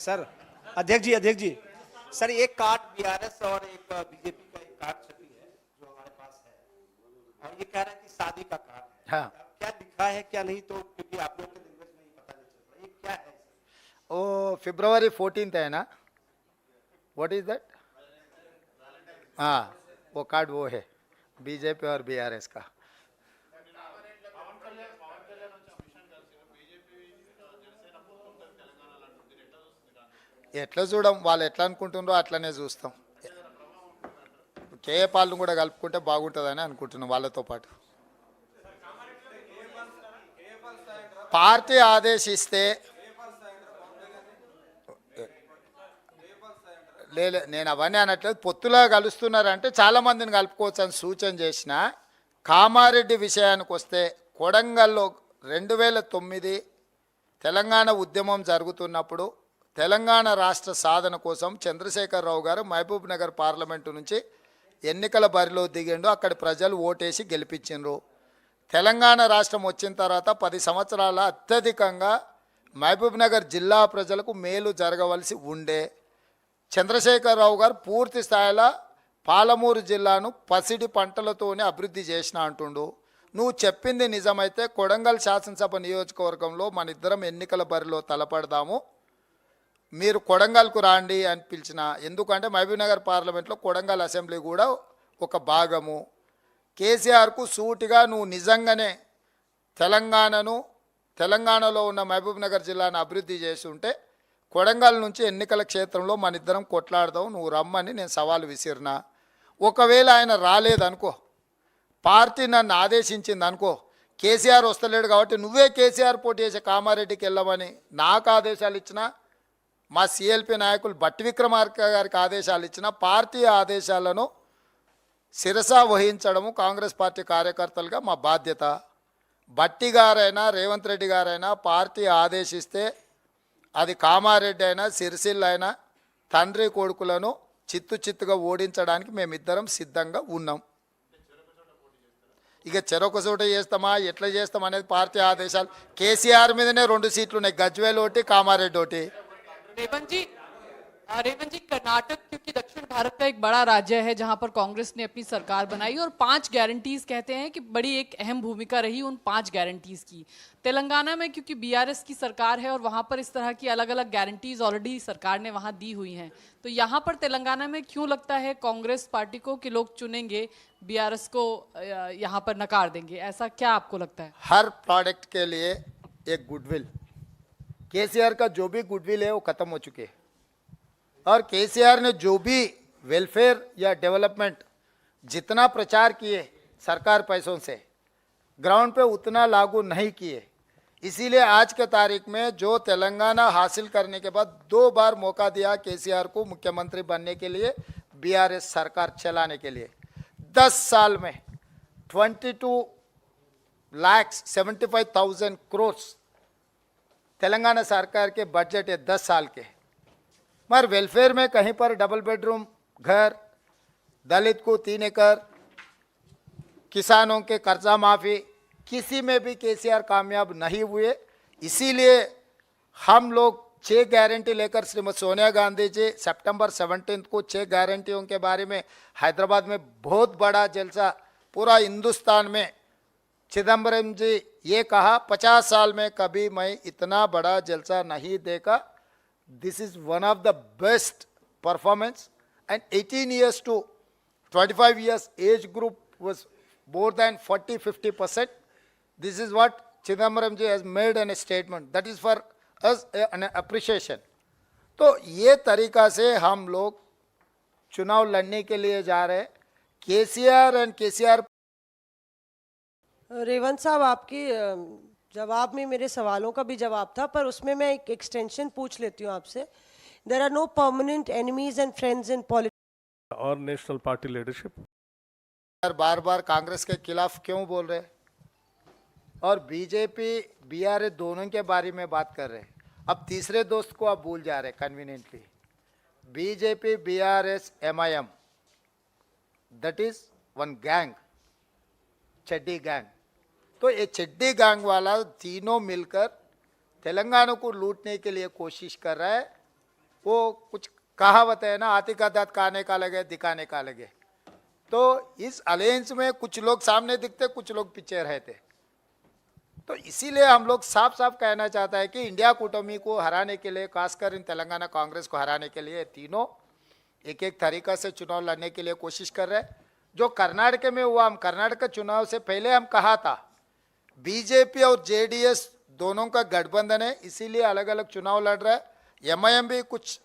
Sir, अध्यक्ष जी, sir एक card BRS और एक बीजेपी का एक कार्ड छपी है जो हमारे पास है और ये कह रहा है कि शादी का कार्ड है। हाँ, अब क्या लिखा है क्या नहीं, तो क्योंकि आप लोग के लैंग्वेज में ही पता नहीं चल रहा, ये क्या है सर? वो February 14th है ना? What is that? हाँ, वो कार्ड वो है बीजेपी और बीआरएस का. ఎట్లా చూడం, వాళ్ళు ఎట్లా అనుకుంటున్నారో అట్లనే చూస్తాం. కేఏ పాలను కూడా కలుపుకుంటే బాగుంటుందని అనుకుంటున్నాం వాళ్ళతో పాటు. పార్టీ ఆదేశిస్తే లేదు, నేను అవన్నీ అనట్లేదు. పొత్తులా కలుస్తున్నారంటే చాలామందిని కలుపుకోవచ్చు అని సూచన చేసిన. కామారెడ్డి విషయానికి వస్తే కొడంగల్లో 2009 తెలంగాణ ఉద్యమం జరుగుతున్నప్పుడు తెలంగాణ రాష్ట్ర సాధన కోసం చంద్రశేఖరరావు గారు మహబూబ్ నగర్ పార్లమెంటు నుంచి ఎన్నికల బరిలో దిగిండు. అక్కడి ప్రజలు ఓటేసి గెలిపించిండ్రు. తెలంగాణ రాష్ట్రం వచ్చిన తర్వాత 10 సంవత్సరాల అత్యధికంగా మహబూబ్ నగర్ జిల్లా ప్రజలకు మేలు జరగవలసి ఉండే. చంద్రశేఖరరావు గారు పూర్తి స్థాయిలో పాలమూరు జిల్లాను పసిడి పంటలతోనే అభివృద్ధి చేసిన అంటుండు. నువ్వు చెప్పింది నిజమైతే కొడంగల్ శాసనసభ నియోజకవర్గంలో మన ఇద్దరం ఎన్నికల బరిలో తలపడదాము, మీరు కొడంగల్కు రాండి అని పిలిచిన. ఎందుకంటే మహబూబ్నగర్ పార్లమెంట్లో కొడంగల్ అసెంబ్లీ కూడా ఒక భాగము. కేసీఆర్కు సూటిగా నువ్వు నిజంగానే తెలంగాణలో ఉన్న మహబూబ్నగర్ జిల్లాను అభివృద్ధి చేసి ఉంటే కొడంగల్ నుంచి ఎన్నికల క్షేత్రంలో మన ఇద్దరం కొట్లాడదాం, నువ్వు రమ్మని నేను సవాలు విసిరినా. ఒకవేళ ఆయన రాలేదనుకో, పార్టీ నన్ను ఆదేశించింది అనుకో, కేసీఆర్ వస్తలేడు కాబట్టి నువ్వే కేసీఆర్ పోటీ చేసే కామారెడ్డికి వెళ్ళమని నాకు ఆదేశాలు ఇచ్చిన, మా సిఎల్పి నాయకులు బట్టి విక్రమార్క గారికి ఆదేశాలు ఇచ్చిన. పార్టీ ఆదేశాలను శిరస వహించడము కాంగ్రెస్ పార్టీ కార్యకర్తలుగా మా బాధ్యత. బట్టి గారైనా రేవంత్ రెడ్డి గారైనా పార్టీ ఆదేశిస్తే అది కామారెడ్డి అయినా సిరిసిల్ల అయినా తండ్రి కొడుకులను చిత్తుగా ఓడించడానికి మేమిద్దరం సిద్ధంగా ఉన్నాం. ఇక చెరొక చోట చేస్తామా ఎట్లా చేస్తాం అనేది పార్టీ ఆదేశాలు. కేసీఆర్ మీదనే 2 సీట్లు ఉన్నాయి, గజ్వేల్ ఒకటి, కామారెడ్డి ఒకటి. रेवंत जी, कर्नाटक क्योंकि दक्षिण भारत का एक बड़ा राज्य है जहां पर कांग्रेस ने अपनी सरकार बनाई और 5 गारंटीज कहते हैं कि बड़ी एक अहम भूमिका रही उन 5 गारंटीज की. तेलंगाना में क्योंकि बीआरएस की सरकार है और वहां पर इस तरह की अलग अलग गारंटीज ऑलरेडी सरकार ने वहां दी हुई हैं, तो यहाँ पर तेलंगाना में क्यों लगता है कांग्रेस पार्टी को कि लोग चुनेंगे, बीआरएस को यहाँ पर नकार देंगे? ऐसा क्या आपको लगता है? हर प्रोडक्ट के लिए एक गुडविल, केसीआर का जो भी गुडविल है वो खत्म हो चुके हैं और केसीआर ने जो भी वेलफेयर या डेवलपमेंट जितना प्रचार किए सरकार पैसों से ग्राउंड पे उतना लागू नहीं किए. इसीलिए आज के तारीख में जो तेलंगाना हासिल करने के बाद 2 बार मौका दिया केसीआर को मुख्यमंत्री बनने के लिए, बीआरएस सरकार चलाने के लिए. 10 साल में 22,75,000 करोड़ तेलंगाना सरकार के बजट है 10 साल के. मगर वेलफेयर में कहीं पर डबल बेडरूम घर, दलित को 3 एकड़, किसानों के कर्जा माफ़ी, किसी में भी केसीआर कामयाब नहीं हुए. इसीलिए हम लोग 6 गारंटी लेकर श्रीमती सोनिया गांधी जी सितंबर 17 को 6 गारंटियों के बारे में हैदराबाद में बहुत बड़ा जलसा, पूरा हिंदुस्तान में चिदम्बरम जी ये कहा 50 साल में कभी मैं इतना बड़ा जलसा नहीं देखा. This is one of the best performance, and 18 years to 25 years age group was more than 40-50%. This is what Chidambaram ji has made in a statement. That is for us an appreciation. तो ये तरीका से हम लोग चुनाव लड़ने के लिए जा रहे हैं. केसीआर एंड केसीआर. रेवंत साहब, आपकी जवाब में मेरे सवालों का भी जवाब था, पर उसमें मैं एक एक्सटेंशन पूछ लेती हूँ आपसे. There are no permanent enemies and friends in politics और नेशनल पार्टी लीडरशिप. बार बार कांग्रेस के खिलाफ क्यों बोल रहे हैं और बीजेपी बीआरएस दोनों के बारे में बात कर रहे हैं. अब तीसरे दोस्त को आप भूल जा रहे हैं conveniently. BJP BRS MIM, that is one gang, चड्डी गैंग. तो ये चड्डी गैंग वाला तीनों मिलकर तेलंगाना को लूटने के लिए कोशिश कर रहा है. वो कुछ कहावत है ना, हाथी का दांत खाने का अलग है, दिखाने का अलग है। तो इस अलायंस में कुछ लोग सामने दिखते, कुछ लोग पीछे रहते। तो इसीलिए हम लोग साफ साफ कहना चाहता है कि इंडिया कूटमी को हराने के लिए, खासकर इन तेलंगाना कांग्रेस को हराने के लिए, तीनों एक एक तरीका से चुनाव लड़ने के लिए कोशिश कर रहे हैं। जो कर्नाटक में हुआ, हम कर्नाटक चुनाव से पहले हम कहा था बीजेपी और जेडीएस दोनों का गठबंधन है, इसीलिए अलग अलग चुनाव लड़ रहा है। एमआईएम भी कुछ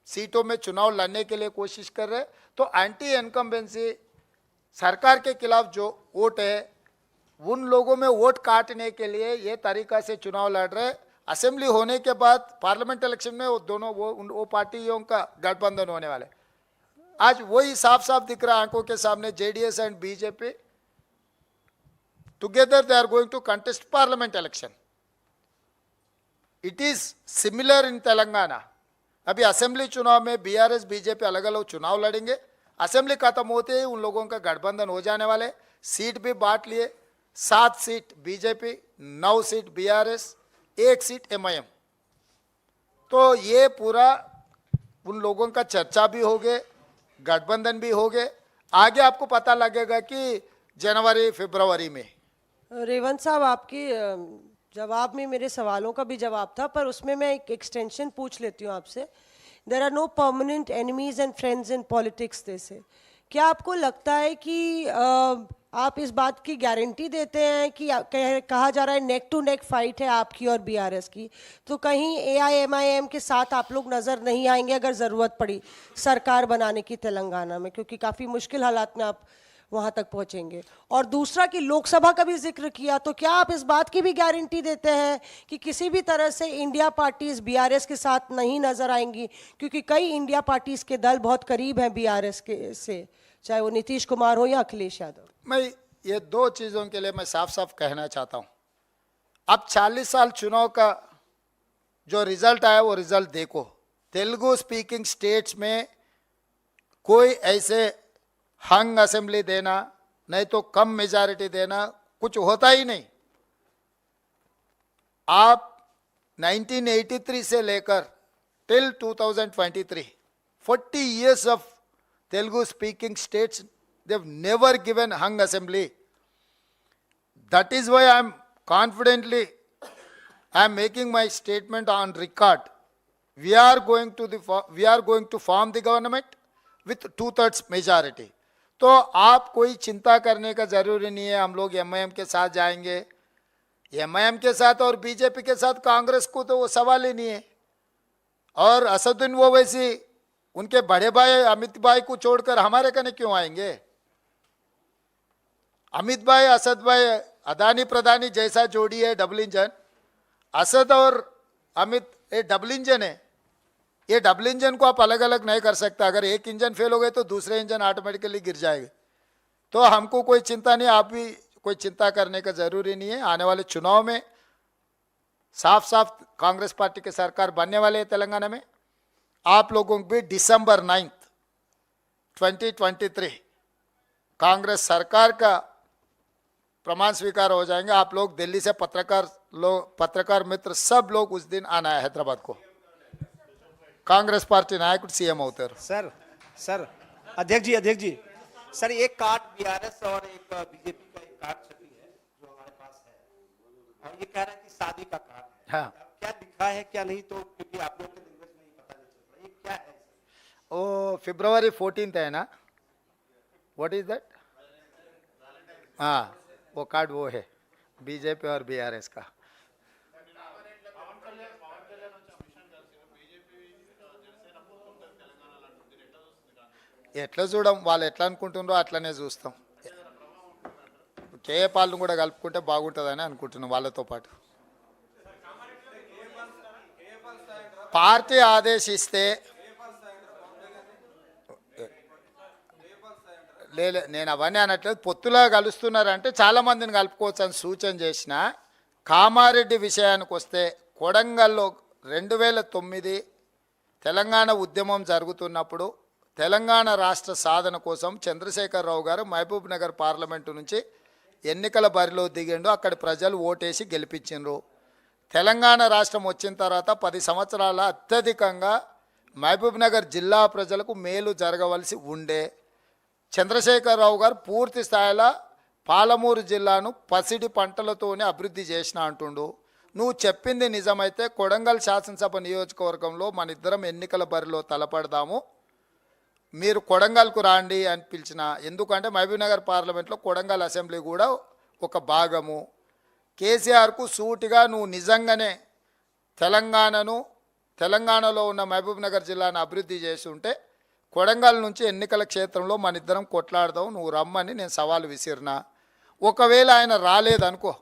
सीटों में चुनाव लड़ने के लिए कोशिश कर रहे हैं। तो एंटी इनकम्बेंसी सरकार के खिलाफ जो वोट है, उन लोगों में वोट काटने के लिए ये तरीका से चुनाव लड़ रहे। असेंबली होने के बाद पार्लियामेंट इलेक्शन में वो दोनों वो पार्टियों का गठबंधन होने वाले। आज वही साफ साफ दिख रहा आंखों के सामने, JDS and BJP together they are going to contest parliament election. It is similar in Telangana. अभी असेंबली चुनाव में बीआरएस बीजेपी अलग अलग चुनाव लड़ेंगे। असेंबली खत्म होते ही उन लोगों का गठबंधन हो जाने वाले। सीट भी बांट लिए, 7 seat BJP, 9 seat BRS, 1 seat MIM. तो ये पूरा उन लोगों का चर्चा भी हो गए, गठबंधन भी हो गए। आगे आपको पता लगेगा कि जनवरी फरवरी में। रेवंत साहब, आपके जवाब में मेरे सवालों का भी जवाब था, पर उसमें मैं एक एक्सटेंशन पूछ लेती हूँ आपसे। There are no permanent enemies and friends in politics से। क्या आपको लगता है कि आप इस बात की गारंटी देते हैं कि कहा जा रहा है नेक टू नेक फाइट है आपकी और बीआरएस की, तो कहीं एआईएमआईएम के साथ आप लोग नजर नहीं आएंगे अगर जरूरत पड़ी सरकार बनाने की तेलंगाना में, क्योंकि काफी मुश्किल हालात में आप वहां तक पहुंचेंगे? और दूसरा कि लोकसभा का भी जिक्र किया, तो क्या आप इस बात की भी गारंटी देते हैं कि किसी भी तरह से इंडिया पार्टीज बीआरएस के साथ नहीं नजर आएंगी? क्योंकि कई इंडिया पार्टीज के दल बहुत करीब हैं बीआरएस के से, चाहे वो नीतीश कुमार हो या अखिलेश यादव। मैं ये 2 चीज़ों के लिए मैं साफ साफ कहना चाहता हूँ। अब 40 साल चुनाव का जो रिजल्ट आया वो रिजल्ट देखो। तेलुगु स्पीकिंग स्टेट्स में कोई ऐसे हंग असेंबली देना, नहीं तो कम मेजॉरिटी देना, कुछ होता ही नहीं। आप 1983 से लेकर till 2023 40 years of Telugu speaking states, they've never given hung assembly. That is why I am making my statement on record. We are going to form the government with 2/3 majority. तो आप कोई चिंता करने का जरूरी नहीं है। हम लोग एमआईएम के साथ जाएंगे, एमआईएम के साथ और बीजेपी के साथ कांग्रेस को तो वो सवाल ही नहीं है। और असदुद्दीन ओवैसी उनके बड़े भाई अमित भाई को छोड़कर हमारे कने क्यों आएंगे? अमित भाई, असद भाई, अदानी प्रधानी जैसा जोड़ी है, डबल इंजन। असद और अमित ये डबल इंजन है। ये डबल इंजन को आप अलग अलग नहीं कर सकता। अगर एक इंजन फेल हो गए तो दूसरे इंजन ऑटोमेटिकली गिर जाएंगे। तो हमको कोई चिंता नहीं, आप भी कोई चिंता करने का जरूरी नहीं है। आने वाले चुनाव में साफ साफ कांग्रेस पार्टी की सरकार बनने वाले है तेलंगाना में। आप लोगों को भी December 9, 2023 कांग्रेस सरकार का प्रमाण स्वीकार हो जाएंगे। आप लोग दिल्ली से पत्रकार मित्र सब लोग उस दिन आना है हैदराबाद को। कांग्रेस पार्टी नायकुడు सीएम అవుతారు। सर अध्यक्ष जी सर, एक कार्ड बीआरएस और एक बीजेपी का एक कार्ड छपी है जो हमारे पास है, और ये कह रहा है कि शादी का कार्ड है। हाँ। क्या लिखा है क्या नहीं, तो क्योंकि आप लोग के लैंग्वेज में पता नहीं चल रहा, ये क्या है? ओ February 14 है ना? What is that? हाँ, वो कार्ड वो है बीजेपी और बीआरएस का। ఎట్లా చూడం, వాళ్ళు ఎట్లా అనుకుంటున్నారో అట్లనే చూస్తాం। కేఏ పాలను కూడా కలుపుకుంటే బాగుంటుందని అనుకుంటున్నాం వాళ్ళతో పాటు। పార్టీ ఆదేశిస్తే లేదు, నేను అవన్నీ అనట్లేదు। పొత్తులా కలుస్తున్నారంటే చాలా మందిని కలుపుకోవచ్చు అని సూచన చేసిన। కామారెడ్డి విషయానికి వస్తే కొడంగల్లో 2009 తెలంగాణ ఉద్యమం జరుగుతున్నప్పుడు తెలంగాణ రాష్ట్ర సాధన కోసం చంద్రశేఖరరావు గారు మహబూబ్ నగర్ పార్లమెంటు నుంచి ఎన్నికల బరిలో దిగిండు। అక్కడ ప్రజలు ఓటేసి గెలిపించిండ్రు। తెలంగాణ రాష్ట్రం వచ్చిన తర్వాత 10 సంవత్సరాల అత్యధికంగా మహబూబ్ నగర్ జిల్లా ప్రజలకు మేలు జరగవలసి ఉండే. చంద్రశేఖరరావు గారు పూర్తి స్థాయిలో పాలమూరు జిల్లాను పసిడి పంటలతోనే అభివృద్ధి చేసిన అంటుండు. నువ్వు చెప్పింది నిజమైతే కొడంగల్ శాసనసభ నియోజకవర్గంలో మన ఇద్దరం ఎన్నికల బరిలో తలపడదాము, మీరు కొడంగల్కు రాండి అని పిలిచిన. ఎందుకంటే మహబూబ్ నగర్ పార్లమెంట్లో కొడంగల్ అసెంబ్లీ కూడా ఒక భాగము. కేసీఆర్కు సూటిగా నువ్వు నిజంగానే తెలంగాణలో ఉన్న మహబూబ్ నగర్ జిల్లాను అభివృద్ధి చేసి ఉంటే కొడంగల్ నుంచి ఎన్నికల క్షేత్రంలో మన ఇద్దరం కొట్లాడదాం, నువ్వు రమ్మని నేను సవాలు విసిరినా. ఒకవేళ ఆయన రాలేదనుకో,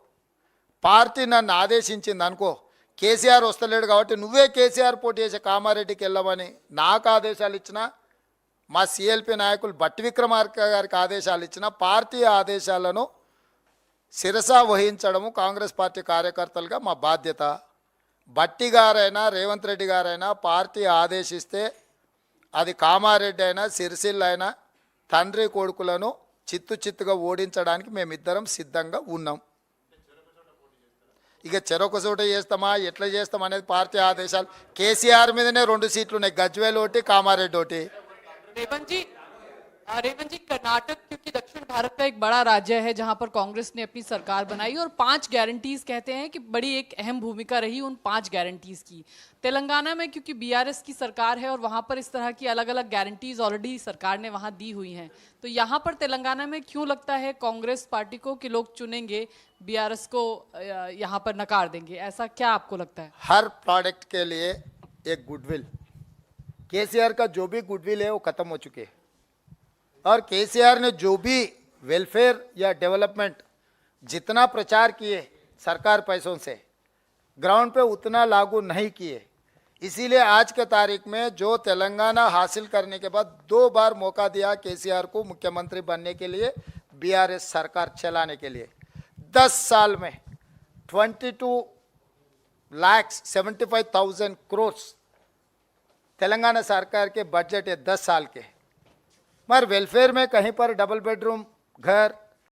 పార్టీ నన్ను ఆదేశించింది అనుకో, కేసీఆర్ వస్తలేడు కాబట్టి నువ్వే కేసీఆర్ పోటీ చేసే కామారెడ్డికి వెళ్ళమని నాకు ఆదేశాలు ఇచ్చిన, మా సిఎల్పి నాయకులు బట్టి విక్రమార్క గారికి ఆదేశాలు ఇచ్చిన, పార్టీ ఆదేశాలను శిరస వహించడము కాంగ్రెస్ పార్టీ కార్యకర్తలుగా మా బాధ్యత. బట్టి గారైనా రేవంత్ రెడ్డి గారైనా పార్టీ ఆదేశిస్తే అది కామారెడ్డి అయినా సిరిసిల్ల అయినా తండ్రి కొడుకులను చిత్తుగా ఓడించడానికి మేమిద్దరం సిద్ధంగా ఉన్నాం. ఇక చెరొక చోట చేస్తామా ఎట్లా చేస్తాం అనేది పార్టీ ఆదేశాలు. కేసీఆర్ మీదనే 2 సీట్లు ఉన్నాయి, గజ్వేల్ ఒకటి కామారెడ్డి ఒకటి. रेवंत जी, कर्नाटक क्योंकि दक्षिण भारत का एक बड़ा राज्य है जहां पर कांग्रेस ने अपनी सरकार बनाई और 5 गारंटीज कहते हैं कि बड़ी एक अहम भूमिका रही उन 5 गारंटीज की। तेलंगाना में क्योंकि बीआरएस की सरकार है और वहां पर इस तरह की अलग अलग गारंटीज ऑलरेडी सरकार ने वहां दी हुई हैं, तो यहाँ पर तेलंगाना में क्यों लगता है कांग्रेस पार्टी को कि लोग चुनेंगे, बीआरएस को यहाँ पर नकार देंगे? ऐसा क्या आपको लगता है? हर प्रोडक्ट के लिए एक गुडविल, केसीआर का जो भी गुडविल है वो खत्म हो चुके हैं और केसीआर ने जो भी वेलफेयर या डेवलपमेंट जितना प्रचार किए सरकार पैसों से ग्राउंड पे उतना लागू नहीं किए। इसीलिए आज के तारीख में जो तेलंगाना हासिल करने के बाद 2 बार मौका दिया केसीआर को मुख्यमंत्री बनने के लिए, बीआरएस सरकार चलाने के लिए, 10 साल में 22,75,000 करोड़ तेलंगाना सरकार के बजट है 10 साल के। मगर वेलफेयर में कहीं पर डबल बेडरूम घर